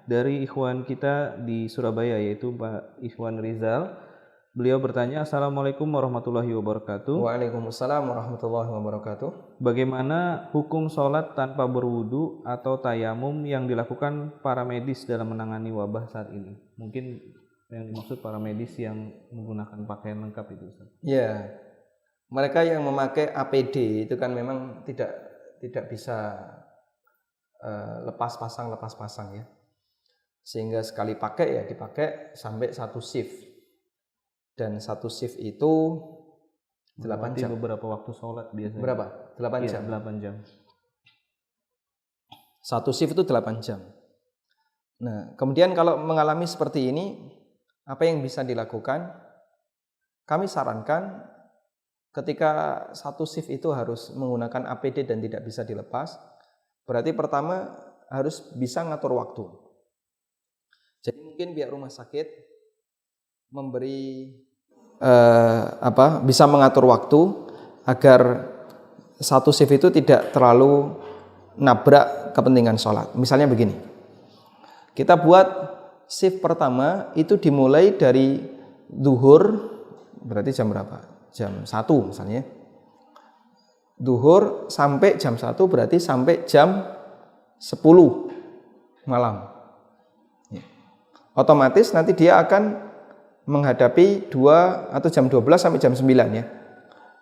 dari ikhwan kita di Surabaya, yaitu Pak Ikhwan Rizal. Beliau bertanya, Assalamualaikum warahmatullahi wabarakatuh. Waalaikumsalam warahmatullahi wabarakatuh. Bagaimana hukum sholat tanpa berwudu atau tayamum yang dilakukan para medis dalam menangani wabah saat ini? Mungkin yang dimaksud para medis yang menggunakan pakaian lengkap itu, Ustaz. Ya, mereka yang memakai APD itu kan memang tidak bisa lepas pasang ya. Sehingga sekali pakai ya dipakai sampai satu shift. Dan satu shift itu 8 jam. Beberapa waktu sholat biasanya. Berapa? 8 jam. 8 jam. Satu shift itu 8 jam. Nah, kemudian kalau mengalami seperti ini, apa yang bisa dilakukan? Kami sarankan ketika satu shift itu harus menggunakan APD dan tidak bisa dilepas, berarti pertama harus bisa ngatur waktu. Jadi mungkin pihak rumah sakit memberi bisa mengatur waktu agar satu shift itu tidak terlalu nabrak kepentingan sholat. Misalnya begini, kita buat shift pertama itu dimulai dari duhur, berarti jam berapa? Jam 1 misalnya. Duhur sampai jam 1 berarti sampai jam 10 malam. Otomatis nanti dia akan menghadapi 2 atau jam 12 sampai jam 9 ya.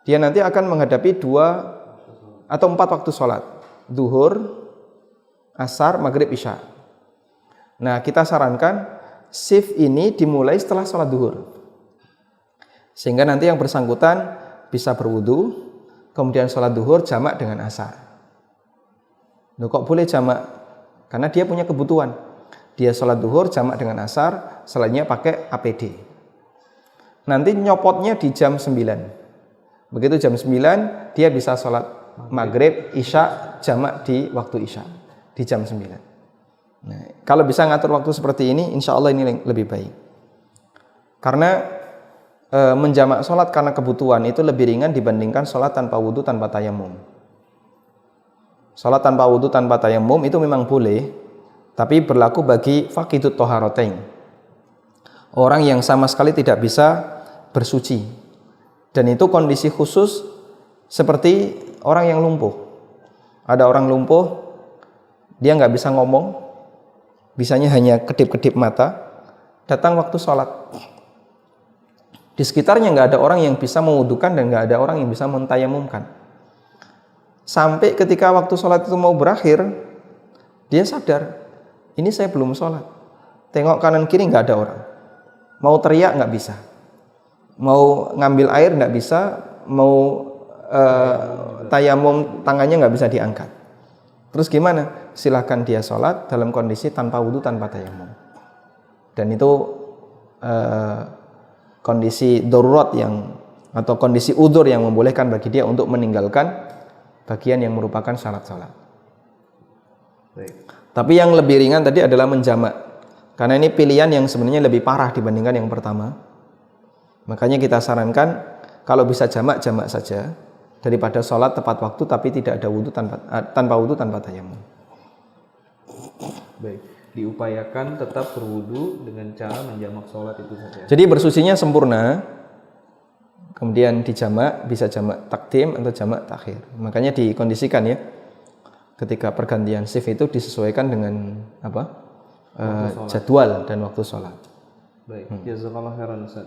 Dia nanti akan menghadapi 2 atau 4 waktu sholat. Duhur, asar, maghrib, isya. Nah, kita sarankan shift ini dimulai setelah sholat duhur. Sehingga nanti yang bersangkutan bisa berwudu, kemudian sholat duhur jamak dengan asar. Loh, kok boleh jamak? Karena dia punya kebutuhan. Dia sholat duhur jamak dengan asar, selainnya pakai APD. Nanti nyopotnya di jam 9. Begitu jam 9, dia bisa sholat maghrib, isya, jamak di waktu isya. Di jam 9. Nah, kalau bisa ngatur waktu seperti ini, insya Allah ini lebih baik. Karena menjamak sholat karena kebutuhan itu lebih ringan dibandingkan sholat tanpa wudu, tanpa tayamum. Sholat tanpa wudu, tanpa tayamum itu memang boleh, tapi berlaku bagi faqidut thaharatain. Orang yang sama sekali tidak bisa bersuci. Dan itu kondisi khusus seperti orang yang lumpuh. Ada orang lumpuh, dia nggak bisa ngomong, bisanya hanya kedip-kedip mata, datang waktu sholat. Di sekitarnya nggak ada orang yang bisa mewudukan dan nggak ada orang yang bisa mentayamumkan. Sampai ketika waktu sholat itu mau berakhir, dia sadar, ini saya belum sholat. Tengok kanan kiri nggak ada orang. Mau teriak nggak bisa, mau ngambil air nggak bisa, mau tayamum tangannya nggak bisa diangkat. Terus gimana? Silahkan dia sholat dalam kondisi tanpa wudu, tanpa tayamum. Dan itu kondisi darurat atau kondisi udzur yang membolehkan bagi dia untuk meninggalkan bagian yang merupakan syarat sholat. Tapi yang lebih ringan tadi adalah menjamak. Karena ini pilihan yang sebenarnya lebih parah dibandingkan yang pertama. Makanya kita sarankan kalau bisa jamak saja daripada sholat tepat waktu tapi tidak ada wudu, tanpa wudu, tanpa tayamum. Baik, diupayakan tetap berwudu dengan cara menjamak sholat itu saja. Jadi bersucinya sempurna, kemudian dijamak, bisa jamak takdim atau jamak takhir. Makanya dikondisikan ya, ketika pergantian shift itu disesuaikan dengan jadwal dan waktu sholat. Baik, jazakallah khairan Ustaz.